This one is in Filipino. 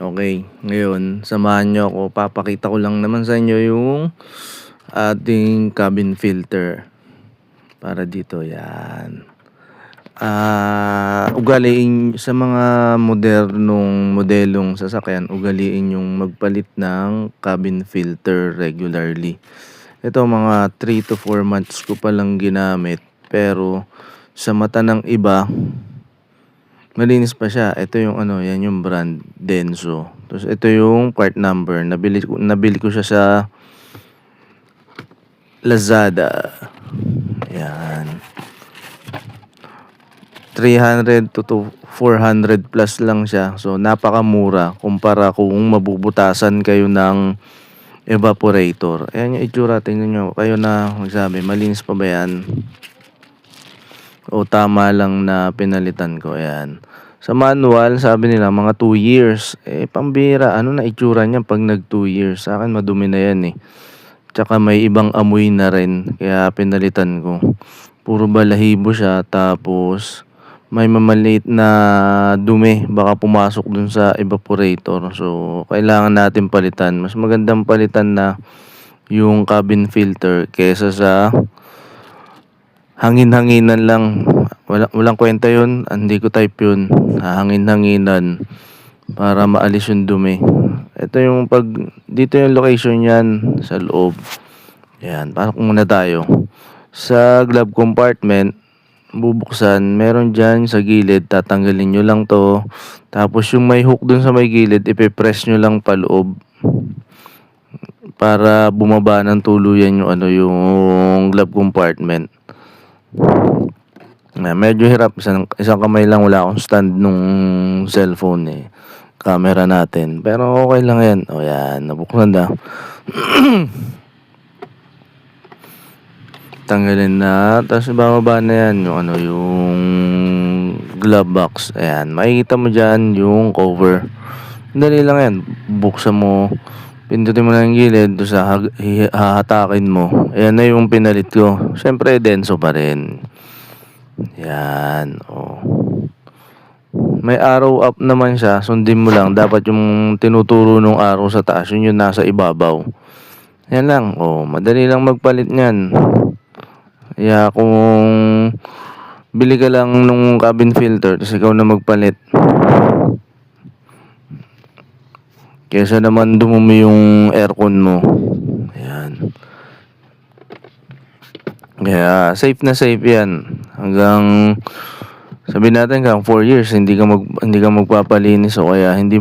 Okay, ngayon samahan niyo ako, papakita ko lang naman sa inyo yung ating cabin filter para dito, 'yan. Ugaliin sa mga modernong modelong sasakyan, ugaliin yung magpalit ng cabin filter regularly. Ito mga 3 to 4 months ko palang ginamit, pero sa mata ng iba malinis pa siya. Ito yung ano, yan yung brand, Denso. Tapos ito yung part number. Nabili ko siya sa Lazada. Yan. 300 to 400 plus lang siya. So napakamura kumpara kung mabubutasan kayo ng evaporator. Ayan yung itsura, tingnan nyo. Kayo na magsabi, malinis pa ba yan? O tama lang na pinalitan ko. Ayan. Sa manual, sabi nila mga 2 years. Pambira. Ano na itsura niya pag nag 2 years? Sa akin madumi na yan eh. Tsaka may ibang amoy na rin. Kaya pinalitan ko. Puro balahibo siya. Tapos may mamaliit na dumi. Baka pumasok dun sa evaporator. So, kailangan natin palitan. Mas magandang palitan na yung cabin filter kesa sa hangin-hanginan lang. Walang kwenta yun. Hindi ko type yun. Hangin-hanginan para maalis yung dumi. Ito yung dito yung location yan sa loob. Yan. Pasok muna tayo. Sa glove compartment, bubuksan. Meron dyan sa gilid. Tatanggalin nyo lang to. Tapos yung may hook dun sa may gilid, ipipress nyo lang paloob. Para bumaba ng tuluyan yung glove compartment. Medyo hirap, isang kamay lang, wala akong stand nung cellphone camera natin, pero okay lang yan. O yan, nabuksan na. Tanggalin na, tapos bababa na yan yung glove box. Ayan, makikita mo dyan yung cover. Dali lang yan, buksan mo, pindutin mo na yung gilid, doon sa hahatakin mo. Ayan na yung pinalit ko. Siyempre Denso pa rin. Yan, oh. May arrow up naman siya, sundin mo lang. Dapat yung tinuturo ng arrow sa taas, yun yung nasa ibabaw. Yan lang, oh. Madali lang magpalit niyan. Kaya kung bili ka lang nung cabin filter, tapos ikaw na magpalit, kesa naman dumumi yung aircon mo. Ayan. Kaya safe na safe yan. Hanggang sabihin natin hanggang 4 years hindi ka magpapalinis o kaya hindi